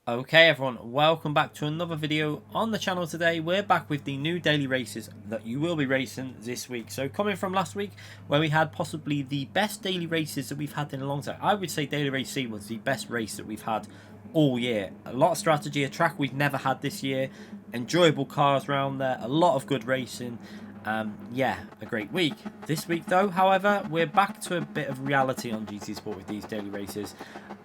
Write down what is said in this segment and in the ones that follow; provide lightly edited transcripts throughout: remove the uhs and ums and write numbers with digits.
Okay everyone, welcome back to another video on the channel. Today we're back with the new daily races that you will be racing this week. So coming from last week where we had possibly the best daily races that we've had in a long time, I would say daily race C was the best race that we've had all year. A lot of strategy, a track we've never had this year, enjoyable cars around there, a lot of good racing. Yeah, a great week. This week though, however, we're back to a bit of reality on GT Sport with these daily races.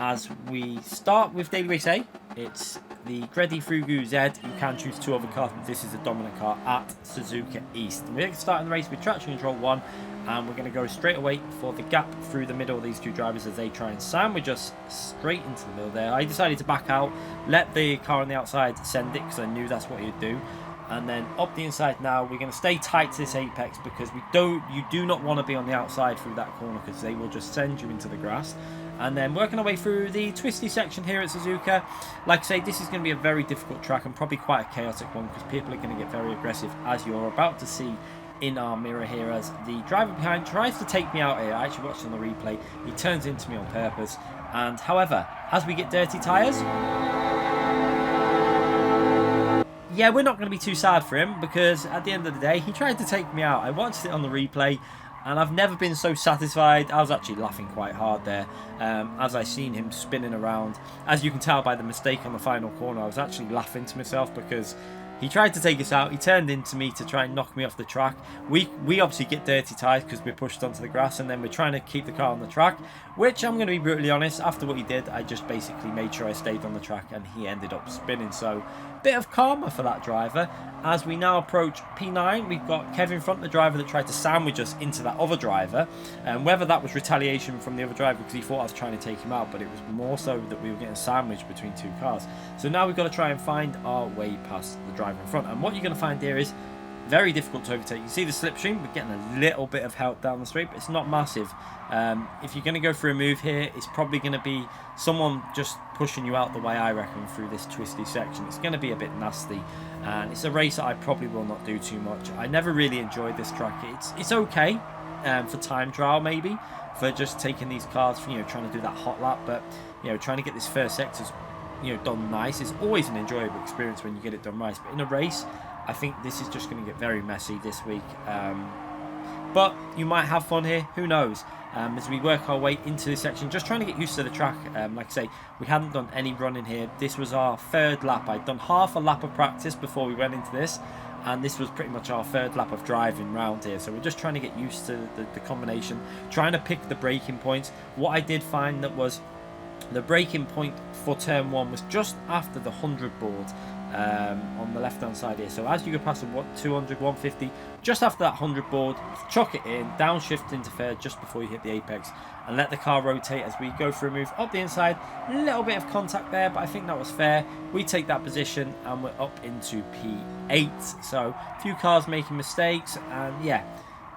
As we start with daily race A, it's the Gredi Fugu Z. You can choose two other cars, but this is a dominant car at Suzuka East. We're going to start in the race with traction control 1, and we're going to go straight away for the gap through the middle of these two drivers as they try and sandwich us straight into the middle there. I decided to back out, let the car on the outside send it because I knew that's what he'd do. And then up the inside now, we're going to stay tight to this apex because you do not want to be on the outside through that corner because they will just send you into the grass. And then working our way through the twisty section here at Suzuka. Like I say, this is going to be a very difficult track and probably quite a chaotic one because people are going to get very aggressive, as you're about to see in our mirror here, as the driver behind tries to take me out here. I actually watched on the replay. He turns into me on purpose. And however, as we get dirty tyres, yeah, we're not going to be too sad for him because at the end of the day, he tried to take me out. I watched it on the replay and I've never been so satisfied. I was actually laughing quite hard there as I seen him spinning around. As you can tell by the mistake on the final corner, I was actually laughing to myself because he tried to take us out. He turned into me to try and knock me off the track. We obviously get dirty tyres because we're pushed onto the grass, and then we're trying to keep the car on the track, which I'm going to be brutally honest, after what he did, I just basically made sure I stayed on the track and he ended up spinning. So bit of karma for that driver. As we now approach P9, we've got Kevin in front, the driver that tried to sandwich us into that other driver. And whether that was retaliation from the other driver because he thought I was trying to take him out, but it was more so that we were getting sandwiched between two cars. So now we've got to try and find our way past the driver in front. And what you're going to find here is very difficult to overtake. You see the slipstream, we're getting a little bit of help down the straight, but it's not massive. If you're going to go for a move here, it's probably going to be someone just pushing you out the way, I reckon, through this twisty section. It's going to be a bit nasty, and it's a race that I probably will not do too much. I never really enjoyed this track. It's okay for time trial, maybe, for just taking these cars, for, trying to do that hot lap, but, trying to get this first sector's, done nice. It's always an enjoyable experience when you get it done right, but in a race, I think this is just going to get very messy this week. But you might have fun here, who knows, as we work our way into this section, just trying to get used to the track. Like I say, we hadn't done any running here. This was our third lap. I'd done half a lap of practice before we went into this, and this was pretty much our third lap of driving round here. So we're just trying to get used to the combination, trying to pick the braking points. What I did find that was the braking point for turn 1 was just after the 100 board. On the left hand side here, so as you go past the 200, 150, just after that 100 board, chuck it in, downshift into third just before you hit the apex, and let the car rotate as we go for a move up the inside. A little bit of contact there, but I think that was fair. We take that position and we're up into P8. So a few cars making mistakes, and yeah,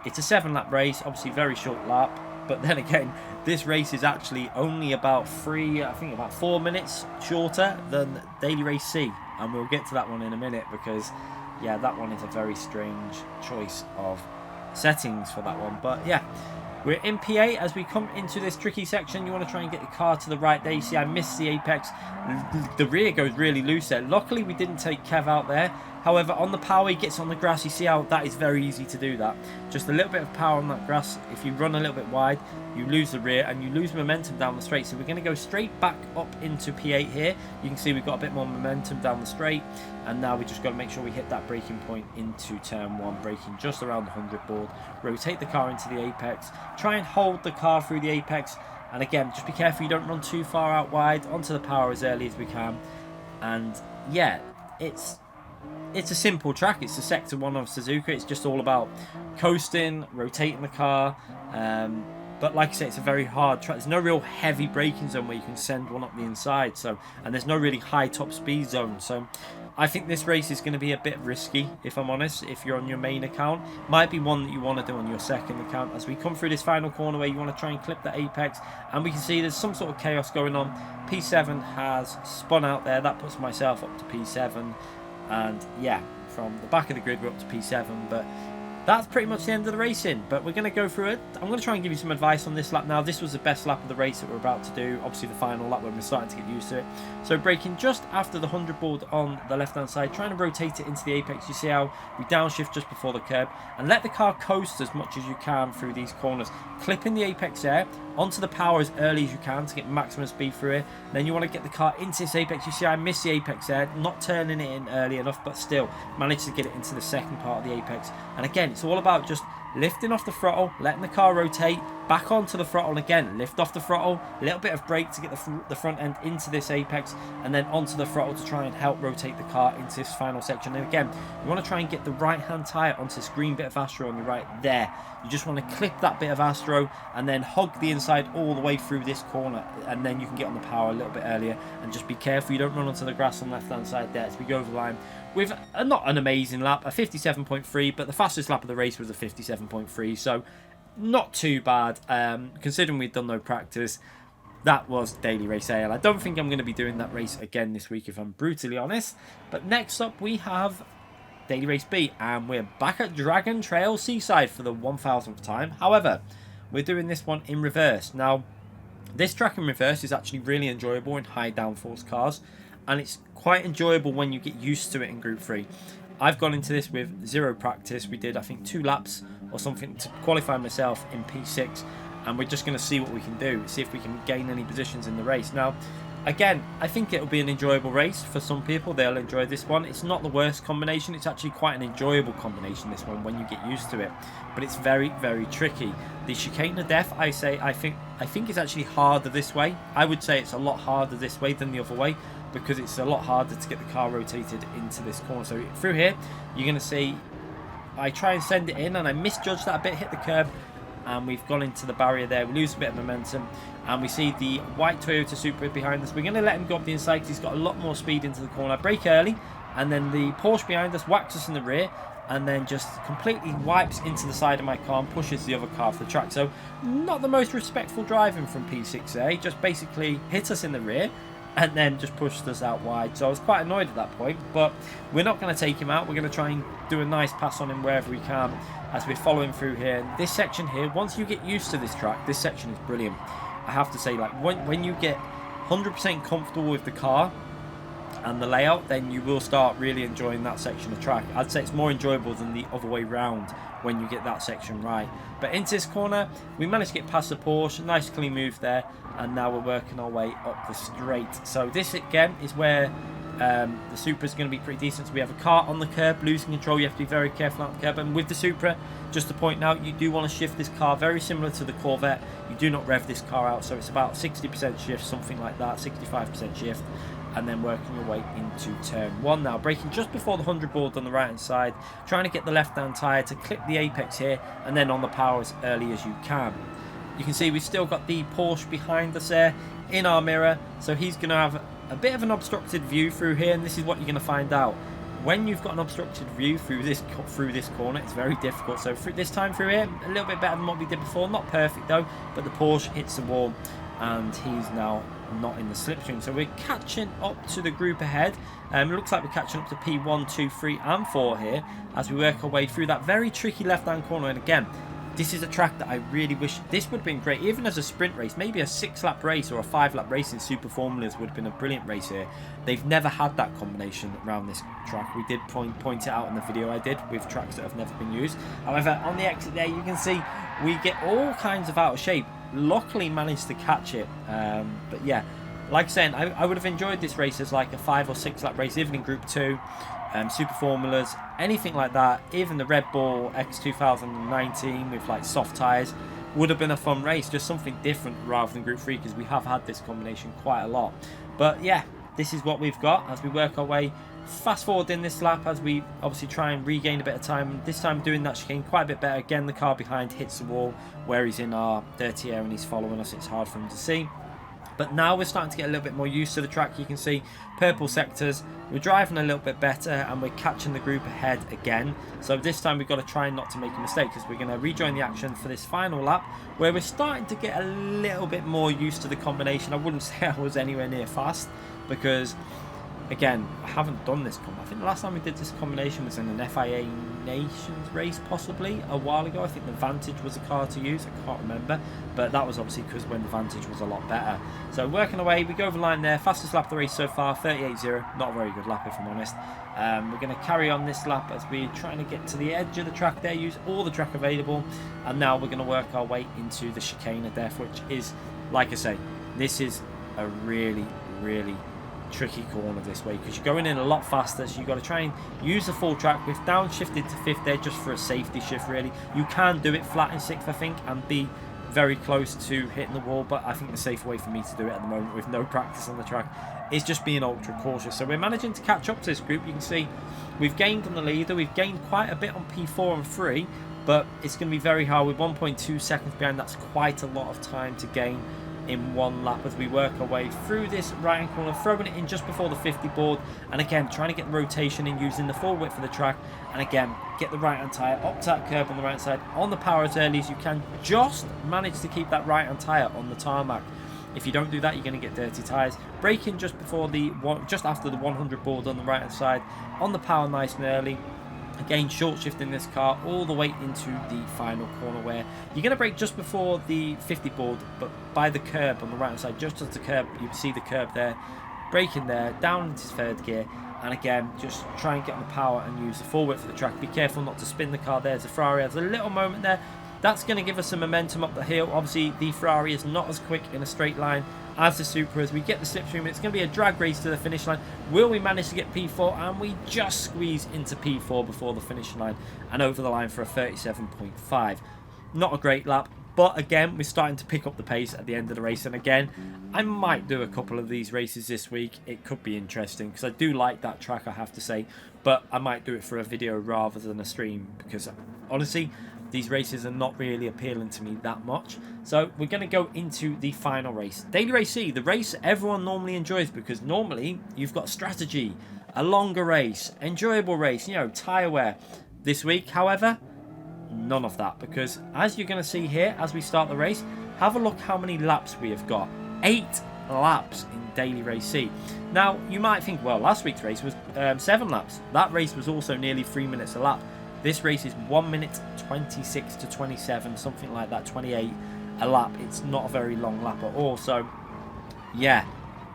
it's a 7-lap race, obviously very short lap. But then again, this race is actually only about 4 minutes shorter than Daily Race C. And we'll get to that one in a minute because, yeah, that one is a very strange choice of settings for that one. But yeah, we're in P8 as we come into this tricky section. You want to try and get the car to the right there. You see I missed the apex. The rear goes really loose there. Luckily, we didn't take Kev out there. However, on the power, he gets on the grass. You see how that is very easy to do that. Just a little bit of power on that grass. If you run a little bit wide, you lose the rear and you lose momentum down the straight. So we're going to go straight back up into P8 here. You can see we've got a bit more momentum down the straight. And now we just got to make sure we hit that braking point into turn 1, braking just around the 100 board. Rotate the car into the apex. Try and hold the car through the apex. And again, just be careful you don't run too far out wide, onto the power as early as we can. And yeah, it's a simple track. It's the Sector 1 of Suzuka. It's just all about coasting, rotating the car. But like I say, it's a very hard track. There's no real heavy braking zone where you can send one up the inside. And there's no really high top speed zone. So I think this race is going to be a bit risky, if I'm honest, if you're on your main account. Might be one that you want to do on your second account. As we come through this final corner where you want to try and clip the apex, and we can see there's some sort of chaos going on. P7 has spun out there. That puts myself up to P7. And yeah, from the back of the grid we're up to P7, but that's pretty much the end of the racing, but we're going to go through it. I'm going to try and give you some advice on this lap now. This was the best lap of the race that we're about to do, obviously the final lap when we're starting to get used to it. So braking just after the 100 board on the left hand side, trying to rotate it into the apex. You see how we downshift just before the curb and let the car coast as much as you can through these corners, clipping the apex there onto the power as early as you can to get maximum speed through it. Then you want to get the car into this apex. You see I missed the apex there, not turning it in early enough, but still managed to get it into the second part of the apex. And again, it's all about just lifting off the throttle, letting the car rotate, back onto the throttle, and again, lift off the throttle, a little bit of brake to get the front end into this apex, and then onto the throttle to try and help rotate the car into this final section. And again, you want to try and get the right-hand tyre onto this green bit of Astro on your right there. You just want to clip that bit of Astro and then hug the inside all the way through this corner, and then you can get on the power a little bit earlier. And just be careful you don't run onto the grass on the left-hand side there as we go over the line with not an amazing lap, a 57.3, but the fastest lap of the race was a 57.3, so not too bad, considering we'd done no practice. That was Daily Race AL. I don't think I'm going to be doing that race again this week, if I'm brutally honest. But next up we have Daily Race B, and we're back at Dragon Trail Seaside for the 1000th time. However, we're doing this one in reverse. Now, this track in reverse is actually really enjoyable in high downforce cars, and it's quite enjoyable when you get used to it in Group 3. I've gone into this with zero practice. We did, I think, 2 laps or something to qualify myself in P6, and we're just going to see what we can do, see if we can gain any positions in the race. Now, again, I think it'll be an enjoyable race for some people. They'll enjoy this one. It's not the worst combination. It's actually quite an enjoyable combination, this one, when you get used to it. But it's very, very tricky. The chicane of death, I think it's actually harder this way. I would say it's a lot harder this way than the other way, because it's a lot harder to get the car rotated into this corner. So through here, you're going to see I try and send it in, and I misjudged that a bit, hit the curb, and we've gone into the barrier there. We lose a bit of momentum, and we see the white Toyota Supra behind us. We're going to let him go up the inside because he's got a lot more speed into the corner. Brake early, and then the Porsche behind us whacks us in the rear, and then just completely wipes into the side of my car and pushes the other car off the track. So not the most respectful driving from P6A, just basically hit us in the rear and then just pushed us out wide. So I was quite annoyed at that point, but we're not going to take him out. We're going to try and do a nice pass on him wherever we can as we're following through here. And this section here, once you get used to this track, this section is brilliant. I have to say, like, when you get 100% comfortable with the car and the layout, then you will start really enjoying that section of track. I'd say it's more enjoyable than the other way round when you get that section right. But into this corner, we managed to get past the Porsche, nice clean move there, and now we're working our way up the straight. So this again is where the Supra is going to be pretty decent. So we have a car on the curb, losing control. You have to be very careful on the curb. And with the Supra, just to point out, you do want to shift this car very similar to the Corvette. You do not rev this car out, so it's about 60% shift, something like that, 65% shift. And then working your way into turn 1 now. Braking just before the 100 board on the right hand side, trying to get the left hand tyre to clip the apex here, and then on the power as early as you can. You can see we've still got the Porsche behind us there in our mirror, so he's going to have a bit of an obstructed view through here, and this is what you're going to find out. When you've got an obstructed view through this corner, it's very difficult. So this time through here, a little bit better than what we did before. Not perfect though, but the Porsche hits the wall, and he's now not in the slipstream. So we're catching up to the group ahead. It looks like we're catching up to P1, 2, 3 and 4 here as we work our way through that very tricky left hand corner. And again, this is a track that I really wish this would have been great, even as a sprint race. Maybe a 6-lap race or a 5-lap race in Super Formulas would have been a brilliant race here. They've never had that combination around this track. We did point it out in the video I did with tracks that have never been used. However, on the exit there, you can see we get all kinds of out of shape. Luckily managed to catch it, but yeah, like saying, I would have enjoyed this race as like a 5 or 6-lap race, even in Group 2, Super Formulas, anything like that. Even the Red Bull X 2019 with like soft tyres would have been a fun race, just something different rather than Group 3, because we have had this combination quite a lot. But yeah, this is what we've got as we work our way fast forward in this lap, as we obviously try and regain a bit of time. This time doing that chicane quite a bit better. Again, the car behind hits the wall where he's in our dirty air and he's following us. It's hard for him to see. But now we're starting to get a little bit more used to the track. You can see purple sectors. We're driving a little bit better and we're catching the group ahead again. So this time we've got to try not to make a mistake, because we're going to rejoin the action for this final lap where we're starting to get a little bit more used to the combination. I wouldn't say I was anywhere near fast, because Again, I haven't done this. I think the last time we did this combination was in an FIA Nations race, possibly a while ago. I think the Vantage was a car to use. I can't remember, but that was obviously because when the Vantage was a lot better. So working away, we go over the line there. Fastest lap of the race so far, 38.0. Not a very good lap, if I'm honest. We're going to carry on this lap as we're trying to get to the edge of the track there, use all the track available, and now we're going to work our way into the chicane of death, which is, like I say, this is a really tricky corner this way because you're going in a lot faster, so you've got to try and use the full track. We've downshifted to 5th there just for a safety shift, really. You can do it flat in 6th, I think, and be very close to hitting the wall, but I think the safer way for me to do it at the moment with no practice on the track is just being ultra cautious. So we're managing to catch up to this group. You can see we've gained on the leader, we've gained quite a bit on P4 and 3, but it's going to be very hard with 1.2 seconds behind. That's quite a lot of time to gain in one lap as we work our way through this right hand corner, throwing it in just before the 50 board, and again trying to get the rotation in using the full width of the track, and again get the right hand tyre up to that curb on the right side on the power as early as you can. Just manage to keep that right hand tyre on the tarmac. If you don't do that, you're going to get dirty tyres. Braking just before just after the 100 board on the right hand side on the power nice and early. Again, short shifting this car all the way into the final corner where you're going to brake just before the 50 board, but by the curb on the right hand side, just as the curb, you see the curb there, braking there, down into 3rd gear, and again, just try and get on the power and use the full width for the track. Be careful not to spin the car there. The Ferrari has a little moment there. That's going to give us some momentum up the hill. Obviously, the Ferrari is not as quick in a straight line as the Supra. As we get the slipstream, it's going to be a drag race to the finish line. Will we manage to get P4? And we just squeeze into P4 before the finish line and over the line for a 37.5. Not a great lap, but again, we're starting to pick up the pace at the end of the race. And again, I might do a couple of these races this week. It could be interesting because I do like that track, I have to say, but I might do it for a video rather than a stream because honestly, these races are not really appealing to me that much. So we're going to go into the final race. Daily Race C, the race everyone normally enjoys because normally you've got strategy, a longer race, enjoyable race, you know, tyre wear. This week, however, none of that, because as you're going to see here as we start the race, have a look how many laps we have got. 8 laps in Daily Race C. Now, you might think, well, last week's race was 7 laps. That race was also nearly 3 minutes a lap. This race is 1 minute 26 to 27, something like that, 28 a lap. It's not a very long lap at all. So, yeah,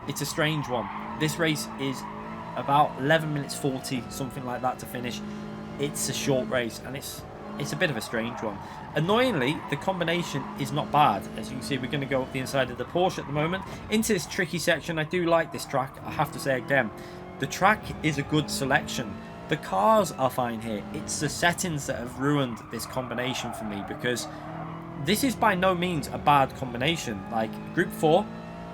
it's a strange one. This race is about 11 minutes 40, something like that to finish. It's a short race, and it's a bit of a strange one. Annoyingly, the combination is not bad. As you can see, we're going to go up the inside of the Porsche at the moment into this tricky section. I do like this track, I have to say again. The track is a good selection. The cars are fine here. It's the settings that have ruined this combination for me, because this is by no means a bad combination. Like Group 4,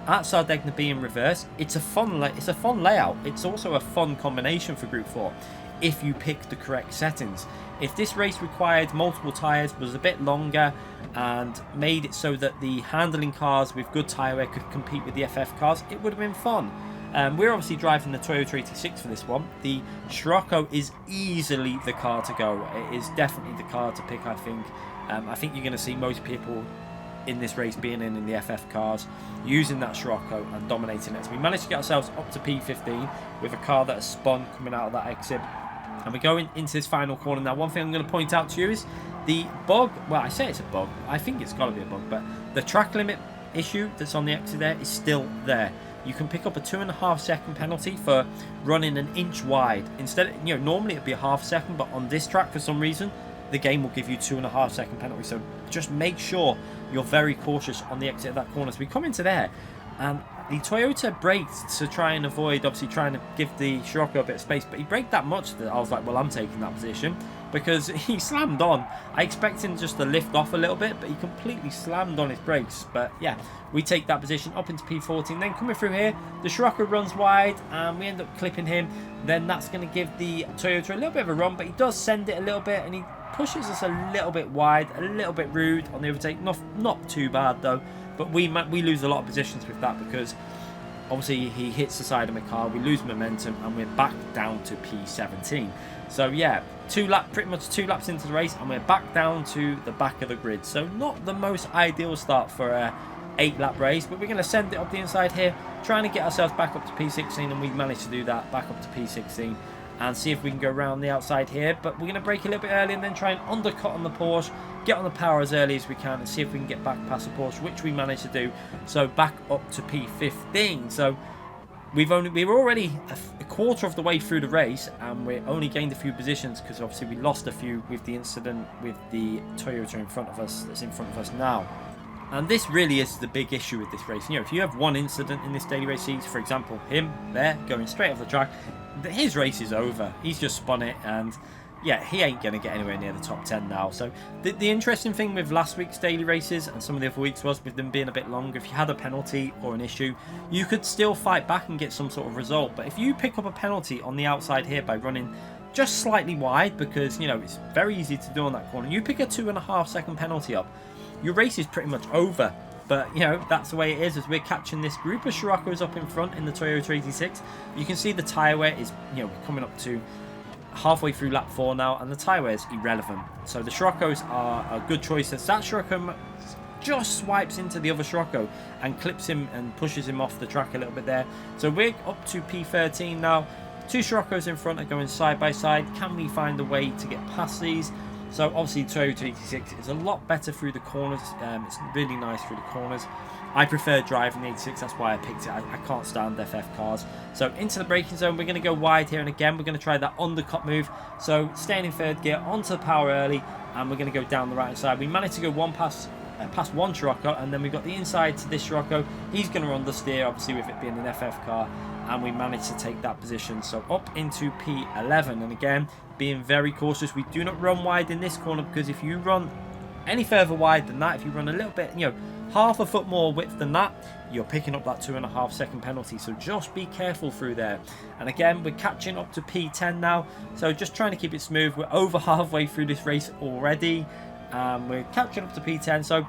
at Sardegna B in reverse, it's a fun layout. It's also a fun combination for Group 4 if you pick the correct settings. If this race required multiple tyres, was a bit longer, and made it so that the handling cars with good tyre wear could compete with the FF cars, it would have been fun. We're obviously driving the Toyota 86 for this one. The Scirocco is easily the car to go. It is definitely the car to pick, I think. I think you're going to see most people in this race being in the FF cars, using that Scirocco and dominating it. So we managed to get ourselves up to P15 with a car that has spun coming out of that exit. And we're going into this final corner. Now, one thing I'm going to point out to you is the bug. Well, I say it's a bug. I think it's got to be a bug, but the track limit issue that's on the exit there is still there. You can pick up a 2.5 second penalty for running an inch wide. Instead, normally it'd be a half second, but on this track, for some reason, the game will give you 2.5 second penalty. So just make sure you're very cautious on the exit of that corner. So we come into there, and the Toyota braked to try and avoid, obviously trying to give the Scirocco a bit of space, but he braked that much that I was like, well, I'm taking that position, because he slammed on. I expect him just to lift off a little bit, but he completely slammed on his brakes. But yeah, we take that position up into P14. Then coming through here, the Scirocco runs wide, and we end up clipping him. Then that's going to give the Toyota a little bit of a run, but he does send it a little bit, and he pushes us a little bit wide, a little bit rude on the overtake. Not too bad though, but we lose a lot of positions with that, because obviously he hits the side of my car, we lose momentum, and we're back down to P17. So yeah, pretty much two laps into the race, and we're back down to the back of the grid. So not the most ideal start for 8-lap race, but we're going to send it up the inside here, trying to get ourselves back up to P16, and we've managed to do that, back up to P16, and see if we can go around the outside here. But we're going to brake a little bit early and then try and undercut on the Porsche, get on the power as early as we can, and see if we can get back past the Porsche, which we managed to do. So back up to P15. So we were already a quarter of the way through the race, and we only gained a few positions because obviously we lost a few with the incident with the Toyota in front of us, that's in front of us now. And this really is the big issue with this race. You know, if you have one incident in this daily race, for example, him there going straight off the track, his race is over. He's just spun it, and yeah, he ain't going to get anywhere near the top 10 now. So the interesting thing with last week's daily races and some of the other weeks was with them being a bit longer, if you had a penalty or an issue, you could still fight back and get some sort of result. But if you pick up a penalty on the outside here by running just slightly wide, because, you know, it's very easy to do on that corner, you pick a 2.5 second penalty up, your race is pretty much over. But, you know, that's the way it is as we're catching this group of Scirocco's up in front in the Toyota 86. You can see the tyre wear is, you know, coming up to halfway through lap 4 now, and the tyre wear is irrelevant. So the Scirocco's are a good choice, as that Scirocco just swipes into the other Scirocco and clips him and pushes him off the track a little bit there. So we're up to P13 now. 2 Scirocco's in front are going side by side. Can we find a way to get past these? So obviously Toyota 86 is a lot better through the corners. It's really nice through the corners. I prefer driving the 86, that's why I picked it. I can't stand FF cars. So into the braking zone, we're going to go wide here, and again we're going to try that undercut move. So staying in third gear, onto the power early, and we're going to go down the right side. We managed to go past one Scirocco, and then we've got the inside to this Scirocco. He's going to understeer, obviously, with it being an FF car, and we managed to take that position. So up into P11, and again, being very cautious. We do not run wide in this corner, because if you run any further wide than that, if you run a little bit, you know, half a foot more width than that, you're picking up that 2.5 second penalty. So just be careful through there. And again, we're catching up to P10 now, so just trying to keep it smooth. We're over halfway through this race already, and we're catching up to P10. So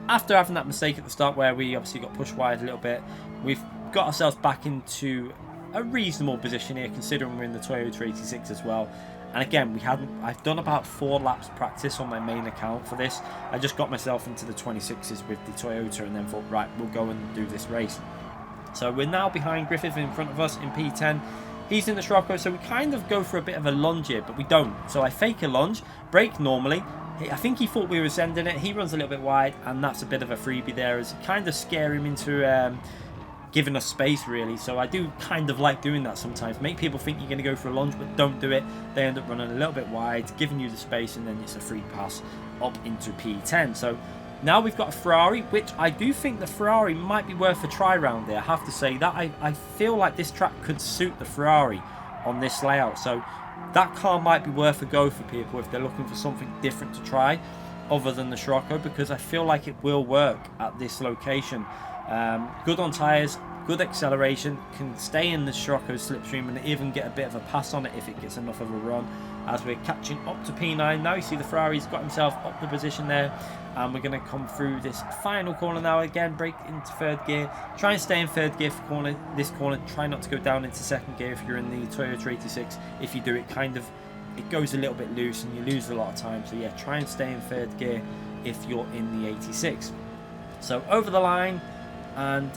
after having that mistake at the start where we obviously got pushed wide a little bit, we've got ourselves back into a reasonable position here, considering we're in the Toyota 86 as well. And again, I've done about 4 laps practice on my main account for this. I just got myself into the 26s with the Toyota, and then thought, right, we'll go and do this race. So we're now behind Griffith in front of us in P10. He's in the Scirocco, so we kind of go for a bit of a lunge here, but we don't. So I fake a lunge, brake normally. I think he thought we were sending it. He runs a little bit wide, and that's a bit of a freebie there, as it kind of scare him into giving us space, really. So I do kind of like doing that sometimes. Make people think you're going to go for a lunge, but don't do it. They end up running a little bit wide, giving you the space, and then it's a free pass up into P10. So now we've got a Ferrari, which I do think the Ferrari might be worth a try round there. I have to say that I feel like this track could suit the Ferrari on this layout. So that car might be worth a go for people if they're looking for something different to try other than the Scirocco, because I feel like it will work at this location. Good on tyres, good acceleration, can stay in the Scirocco slipstream and even get a bit of a pass on it if it gets enough of a run. As we're catching up to P9 now, you see the Ferrari's got himself up the position there, and we're going to come through this final corner now. Again, brake into third gear, try and stay in third gear for this corner, try not to go down into second gear if you're in the Toyota 86. If you do, it goes a little bit loose and you lose a lot of time. So yeah, try and stay in third gear if you're in the 86. So over the line, and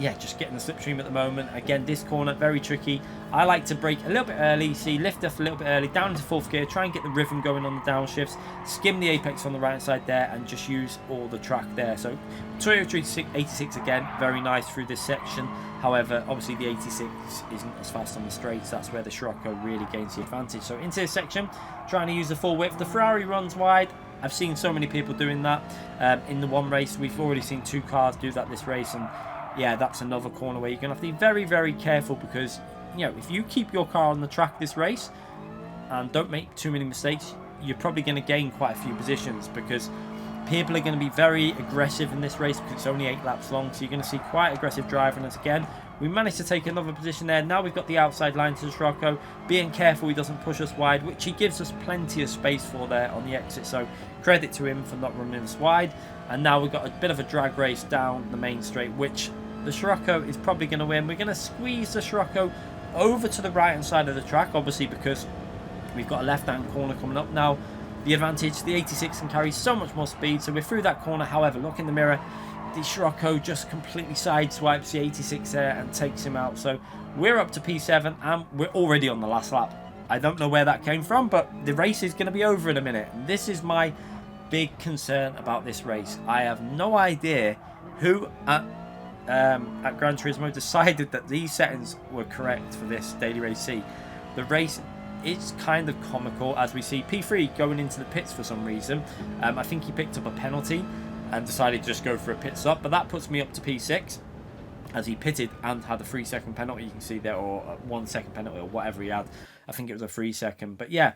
yeah, just getting the slipstream at the moment. Again, this corner, very tricky. I like to brake a little bit early, see, lift off a little bit early, down into fourth gear, try and get the rhythm going on the downshifts, skim the apex on the right side there, and just use all the track there. So Toyota 86 again, very nice through this section. However, obviously the 86 isn't as fast on the straights. That's where the Scirocco really gains the advantage. So into this section, trying to use the full width. The Ferrari runs wide. I've seen so many people doing that in the one race. We've already seen 2 cars do that this race, and yeah, that's another corner where you're going to have to be very, very careful, because, you know, if you keep your car on the track this race and don't make too many mistakes, you're probably going to gain quite a few positions, because people are going to be very aggressive in this race, because it's only 8 laps long. So you're going to see quite aggressive driving. As again, we managed to take another position there. Now we've got the outside line to the Scirocco, being careful he doesn't push us wide, which he gives us plenty of space for there on the exit. So credit to him for not running us wide. And now we've got a bit of a drag race down the main straight, which the Scirocco is probably going to win. We're going to squeeze the Scirocco over to the right hand side of the track, obviously, because we've got a left hand corner coming up now. The advantage, the 86 can carry so much more speed, so we're through that corner. However, look in the mirror, the Scirocco just completely sideswipes the 86 there and takes him out. So we're up to P7 and we're already on the last lap. I don't know where that came from, but the race is going to be over in a minute. And this is my big concern about this race. I have no idea who at Gran Turismo decided that these settings were correct for this daily race C. The race is kind of comical as we see P3 going into the pits for some reason. I think he picked up a penalty and decided to just go for a pit stop, but that puts me up to P6 as he pitted and had a 3-second penalty, you can see there, or a 1-second penalty, or whatever he had. I think it was a 3-second. But yeah,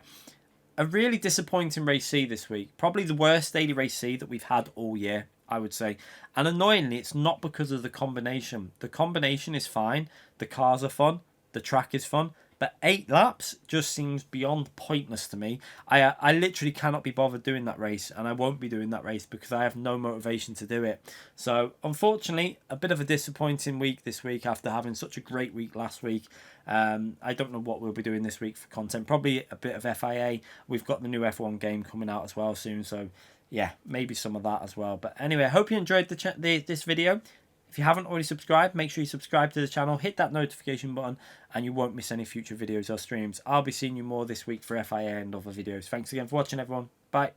a really disappointing race C this week. Probably the worst daily race C that we've had all year, I would say. And annoyingly, it's not because of the combination. The combination is fine. The cars are fun. The track is fun. But 8 laps just seems beyond pointless to me. I literally cannot be bothered doing that race, and I won't be doing that race because I have no motivation to do it. So, unfortunately, a bit of a disappointing week this week after having such a great week last week. I don't know what we'll be doing this week for content. Probably a bit of FIA. We've got the new F1 game coming out as well soon, so yeah, maybe some of that as well. But anyway, I hope you enjoyed this video. If you haven't already subscribed, make sure you subscribe to the channel, hit that notification button, and you won't miss any future videos or streams. I'll be seeing you more this week for FIA and other videos. Thanks again for watching, everyone. Bye.